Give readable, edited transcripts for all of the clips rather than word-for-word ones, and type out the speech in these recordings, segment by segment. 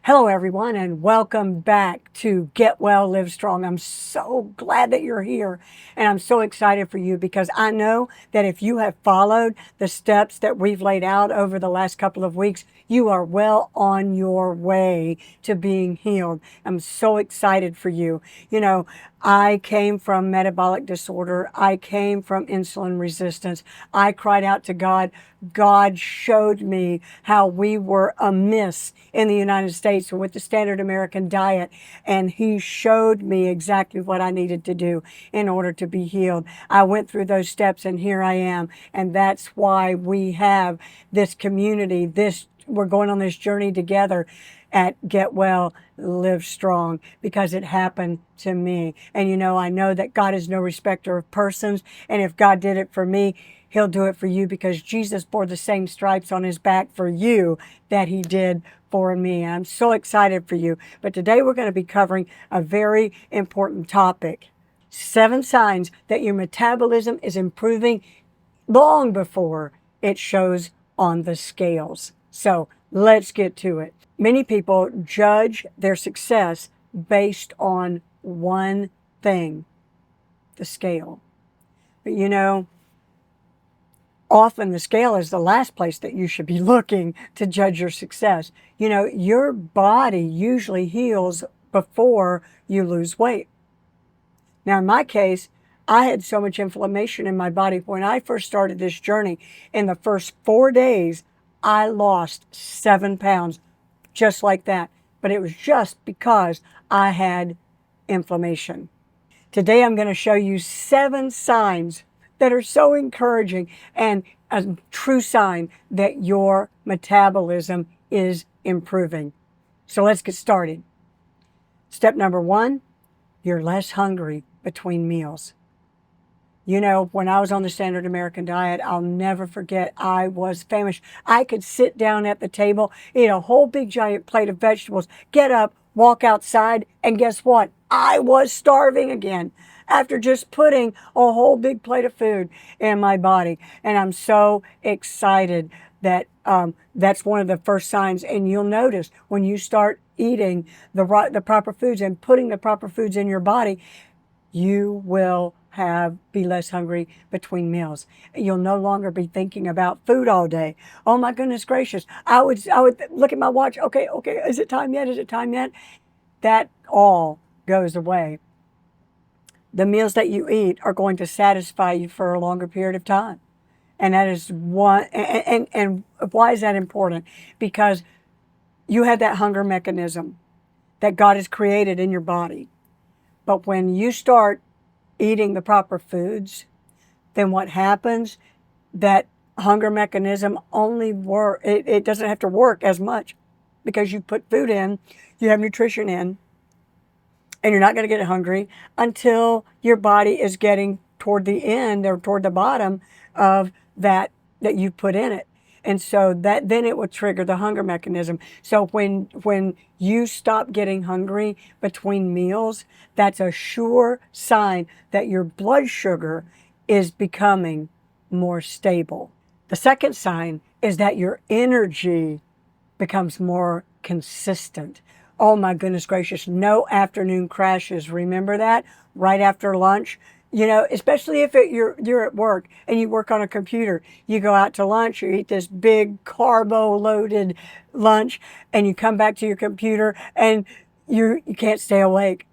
Hello, everyone, and welcome back to Get Well, Live Strong. I'm so glad that you're here, and I'm so excited for you because I know that if you have followed the steps that we've laid out over the last couple of weeks, you are well on your way to being healed. I'm so excited for you. You know, I came from metabolic disorder. I came from insulin resistance. I cried out to God. God showed me how we were amiss in the United States with the standard American diet. And He showed me exactly what I needed to do in order to be healed. I went through those steps and here I am. And that's why we have this community, we're going on this journey together at Get Well, Live Strong, because it happened to me. And I know that God is no respecter of persons. And if God did it for me, He'll do it for you, because Jesus bore the same stripes on His back for you that He did for me. I'm so excited for you. But today we're going to be covering a very important topic. 7 signs that your metabolism is improving long before it shows on the scales. So let's get to it. Many people judge their success based on one thing, the scale. But often the scale is the last place that you should be looking to judge your success. Your body usually heals before you lose weight. Now, in my case, I had so much inflammation in my body. When I first started this journey, in the first 4 days, I lost 7 pounds just like that. But it was just because I had inflammation. Today, I'm going to show you 7 signs that are so encouraging and a true sign that your metabolism is improving. So let's get started. Step number 1, you're less hungry between meals. When I was on the standard American diet, I'll never forget, I was famished. I could sit down at the table, eat a whole big giant plate of vegetables, get up, walk outside, and guess what? I was starving again after just putting a whole big plate of food in my body. And I'm so excited that that's one of the first signs. And you'll notice when you start eating the proper foods and putting the proper foods in your body, you will be less hungry between meals. You'll no longer be thinking about food all day. Oh my goodness gracious. I would look at my watch. Okay, is it time yet? Is it time yet? That all goes away. The meals that you eat are going to satisfy you for a longer period of time. And that is one, and why is that important? Because you have that hunger mechanism that God has created in your body. But when you start eating the proper foods, then what happens, that hunger mechanism it doesn't have to work as much, because you put food in, you have nutrition in, and you're not going to get hungry until your body is getting toward the end or toward the bottom of that you put in it. And so then it will trigger the hunger mechanism. So when you stop getting hungry between meals, that's a sure sign that your blood sugar is becoming more stable. The second sign is that your energy becomes more consistent. Oh my goodness gracious, no afternoon crashes. Remember that? Right after lunch. Especially if you're at work and you work on a computer, you go out to lunch, you eat this big carbo-loaded lunch, and you come back to your computer and you can't stay awake.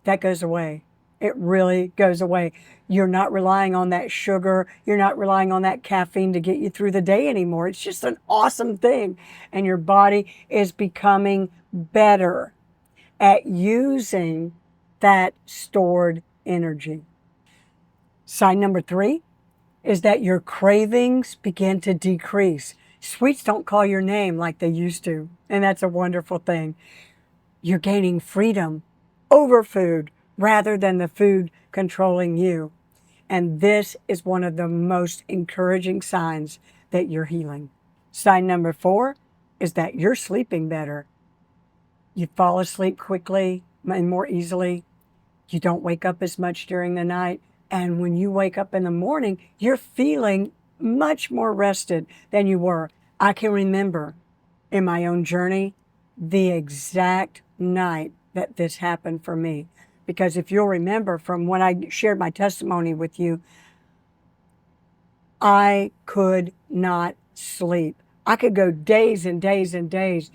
That goes away. It really goes away. You're not relying on that sugar. You're not relying on that caffeine to get you through the day anymore. It's just an awesome thing. And your body is becoming better at using that stored energy. Sign number 3 is that your cravings begin to decrease. Sweets don't call your name like they used to, and that's a wonderful thing. You're gaining freedom over food rather than the food controlling you. And this is one of the most encouraging signs that you're healing. Sign number 4 is that you're sleeping better. You fall asleep quickly and more easily. You don't wake up as much during the night. And when you wake up in the morning, you're feeling much more rested than you were. I can remember in my own journey the exact night that this happened for me. Because if you'll remember from when I shared my testimony with you, I could not sleep. I could go days and days and days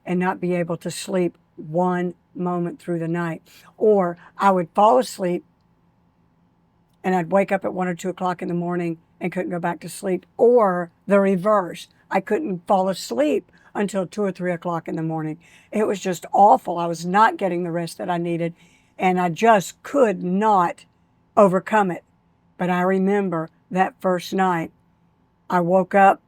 and not be able to sleep one moment through the night. Or I would fall asleep and I'd wake up at 1 or 2 o'clock in the morning and couldn't go back to sleep. Or the reverse, I couldn't fall asleep until 2 or 3 o'clock in the morning. It was just awful. I was not getting the rest that I needed, and I just could not overcome it. But I remember that first night, I woke up,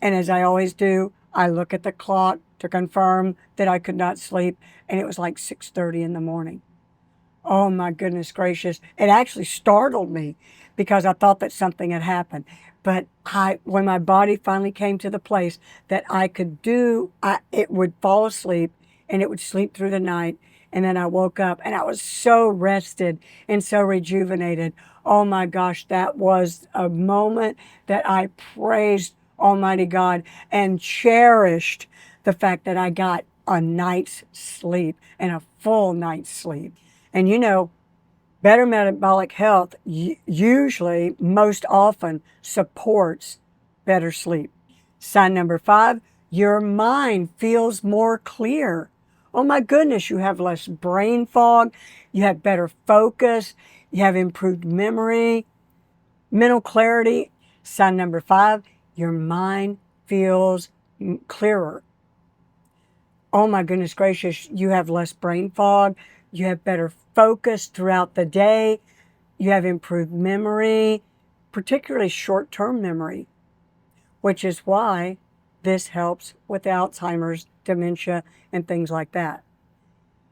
and as I always do, I look at the clock to confirm that I could not sleep, and it was like 6:30 in the morning. Oh my goodness gracious. It actually startled me because I thought that something had happened. But when my body finally came to the place that I could do, it would fall asleep and it would sleep through the night. And then I woke up and I was so rested and so rejuvenated. Oh my gosh, that was a moment that I praised Almighty God and cherished the fact that I got a night's sleep and a full night's sleep. And you know, better metabolic health usually, most often, supports better sleep. Sign number 5, your mind feels more clear. Oh my goodness, you have less brain fog, you have better focus, you have improved memory, mental clarity. Sign number 5, your mind feels clearer. Oh my goodness gracious, you have less brain fog, you have better focus throughout the day, you have improved memory, particularly short-term memory, which is why this helps with Alzheimer's, dementia, and things like that.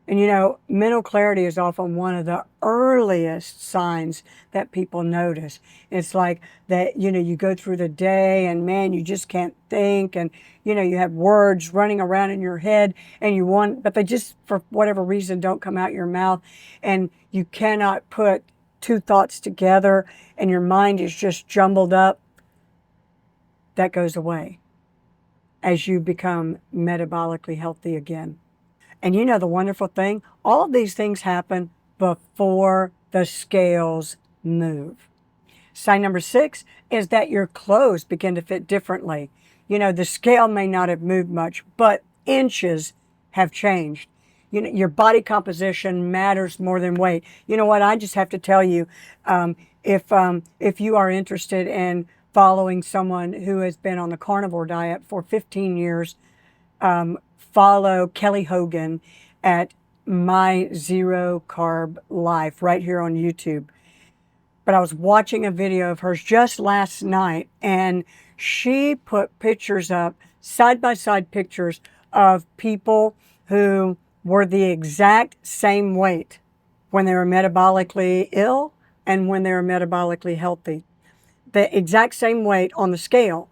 And you know, mental clarity is often one of the earliest signs that people notice. It's like that, you know, you go through the day and man, you just can't think, and you know, you have words running around in your head and you want, but they just, for whatever reason, don't come out your mouth, and you cannot put two thoughts together and your mind is just jumbled up. That goes away as you become metabolically healthy again. And you know the wonderful thing? All of these things happen before the scales move. Sign number 6 is that your clothes begin to fit differently. You know, the scale may not have moved much, but inches have changed. You know, your body composition matters more than weight. You know what? I just have to tell you, if you are interested in following someone who has been on the carnivore diet for 15 years, follow Kelly Hogan at My Zero Carb Life right here on YouTube. But I was watching a video of hers just last night, and she put pictures up, side-by-side pictures of people who were the exact same weight when they were metabolically ill and when they were metabolically healthy. The exact same weight on the scale.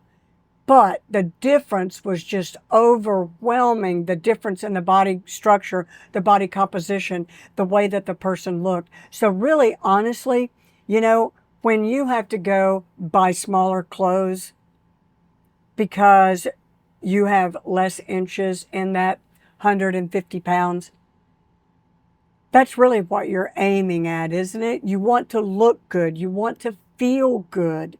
But the difference was just overwhelming, the difference in the body structure, the body composition, the way that the person looked. So really, honestly, you know, when you have to go buy smaller clothes because you have less inches in that 150 pounds, that's really what you're aiming at, isn't it? You want to look good. You want to feel good.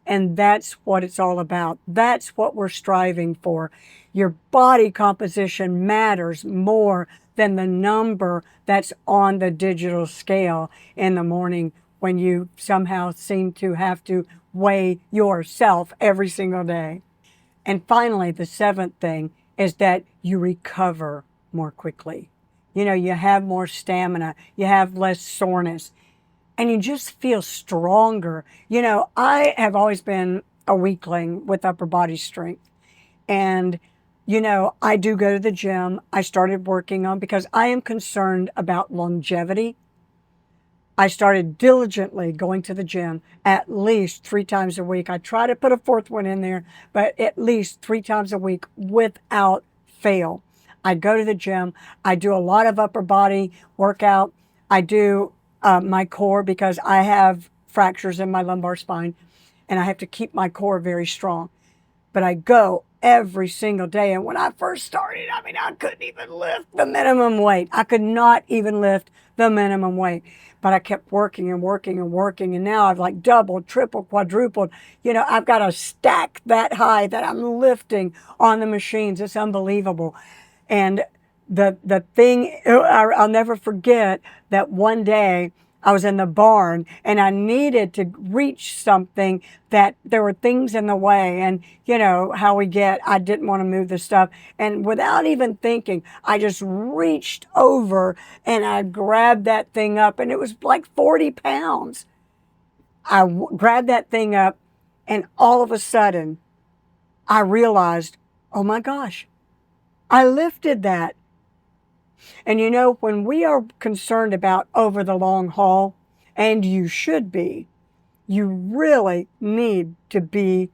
And that's what it's all about. That's what we're striving for. Your body composition matters more than the number that's on the digital scale in the morning when you somehow seem to have to weigh yourself every single day. And finally, the 7th thing is that you recover more quickly. You know, you have more stamina, you have less soreness, and you just feel stronger. You know, I have always been a weakling with upper body strength. And, you know, I do go to the gym. I started working on, because I am concerned about longevity. I started diligently going to the gym at least 3 times a week. I try to put a 4th one in there, but at least 3 times a week without fail. I go to the gym. I do a lot of upper body workout. I do my core because I have fractures in my lumbar spine and I have to keep my core very strong. But I go every single day. And when I first started, I mean, I couldn't even lift the minimum weight. I could not even lift the minimum weight. But I kept working and working and working. And now I've like doubled, tripled, quadrupled. You know, I've got a stack that high that I'm lifting on the machines. It's unbelievable. And the thing, I'll never forget that one day I was in the barn and I needed to reach something, that there were things in the way. And you know how we get, I didn't want to move the stuff. And without even thinking, I just reached over and I grabbed that thing up, and it was like 40 pounds. I grabbed that thing up, and all of a sudden I realized, oh my gosh, I lifted that. And you know, when we are concerned about over the long haul, and you should be, you really need to be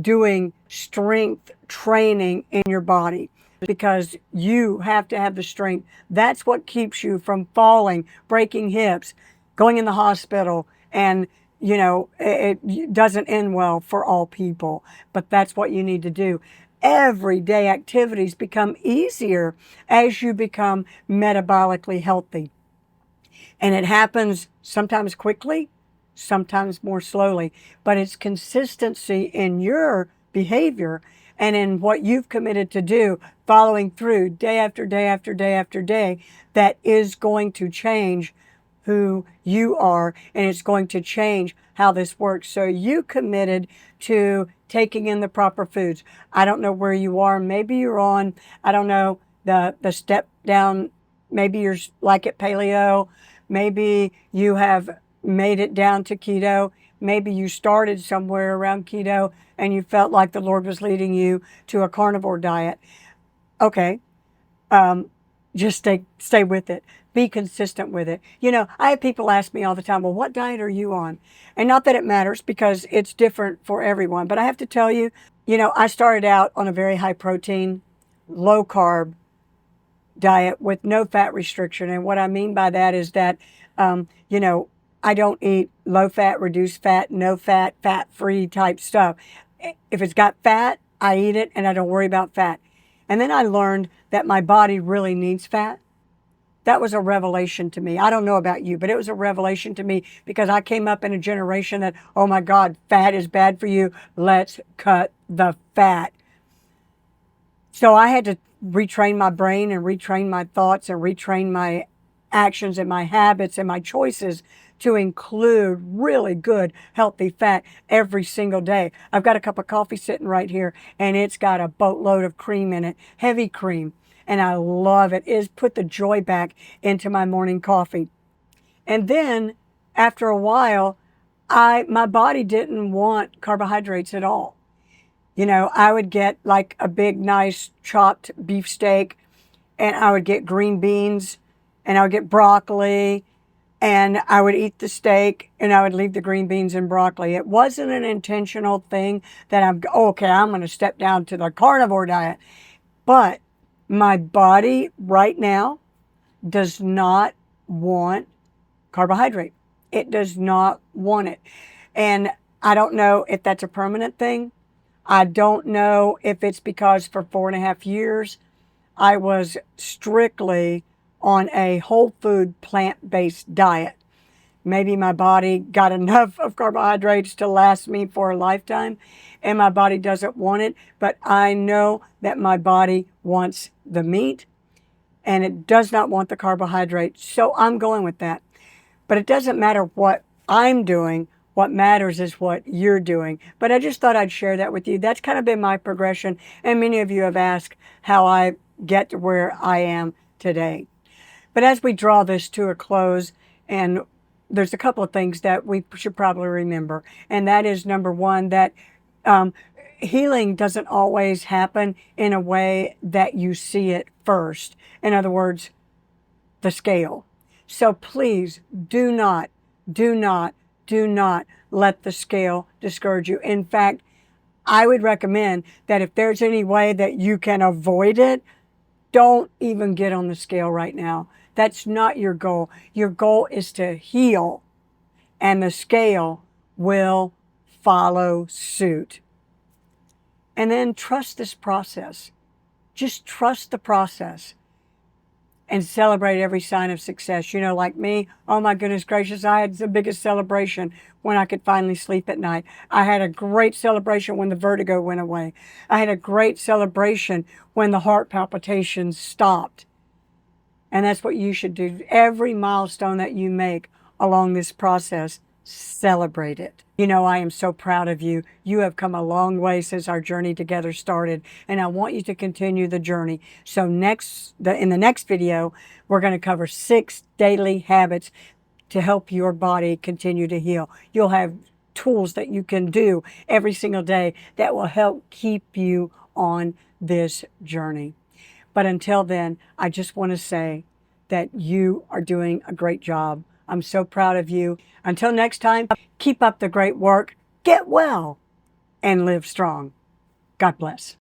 doing strength training in your body, because you have to have the strength. That's what keeps you from falling, breaking hips, going in the hospital, and you know, it doesn't end well for all people, but that's what you need to do. Everyday activities become easier as you become metabolically healthy. And it happens sometimes quickly, sometimes more slowly, but it's consistency in your behavior and in what you've committed to do, following through day after day after day after day, that is going to change who you are, and it's going to change how this works. So you committed to taking in the proper foods. I don't know where you are. Maybe you're on, I don't know, the step down. Maybe you're like at paleo. Maybe you have made it down to keto. Maybe you started somewhere around keto and you felt like the Lord was leading you to a carnivore diet. Okay. Just stay with it. Be consistent with it. You know, I have people ask me all the time, well, what diet are you on? And not that it matters, because it's different for everyone. But I have to tell you, you know, I started out on a very high protein, low carb diet with no fat restriction. And what I mean by that is that, you know, I don't eat low fat, reduced fat, no fat, fat-free type stuff. If it's got fat, I eat it and I don't worry about fat. And then I learned that my body really needs fat. That was a revelation to me. I don't know about you, but it was a revelation to me, because I came up in a generation that, oh my God, fat is bad for you. Let's cut the fat. So I had to retrain my brain and retrain my thoughts and retrain my actions and my habits and my choices to include really good, healthy fat every single day. I've got a cup of coffee sitting right here, and it's got a boatload of cream in it, heavy cream. And I love it. It's put the joy back into my morning coffee. And then after a while, my body didn't want carbohydrates at all. You know, I would get like a big, nice chopped beef steak, and I would get green beans, and I would get broccoli, and I would eat the steak, and I would leave the green beans and broccoli. It wasn't an intentional thing that I'm going to step down to the carnivore diet. But my body right now does not want carbohydrate. It does not want it. And I don't know if that's a permanent thing. I don't know if it's because for 4.5 years, I was strictly on a whole food, plant-based diet. Maybe my body got enough of carbohydrates to last me for a lifetime, and my body doesn't want it. But I know that my body wants the meat, and it does not want the carbohydrates. So I'm going with that. But it doesn't matter what I'm doing. What matters is what you're doing. But I just thought I'd share that with you. That's kind of been my progression. And many of you have asked how I get to where I am today. But as we draw this to a close, and there's a couple of things that we should probably remember. And that is, number one, that healing doesn't always happen in a way that you see it first. In other words, the scale. So please do not let the scale discourage you. In fact, I would recommend that if there's any way that you can avoid it, don't even get on the scale right now. That's not your goal. Your goal is to heal, and the scale will follow suit. And then trust this process. Just trust the process and celebrate every sign of success. You know, like me, oh my goodness gracious, I had the biggest celebration when I could finally sleep at night. I had a great celebration when the vertigo went away. I had a great celebration when the heart palpitations stopped. And that's what you should do. Every milestone that you make along this process, celebrate it. You know, I am so proud of you. You have come a long way since our journey together started, and I want you to continue the journey. So in the next video, we're going to cover 6 daily habits to help your body continue to heal. You'll have tools that you can do every single day that will help keep you on this journey. But until then, I just want to say that you are doing a great job. I'm so proud of you. Until next time, keep up the great work, get well, and live strong. God bless.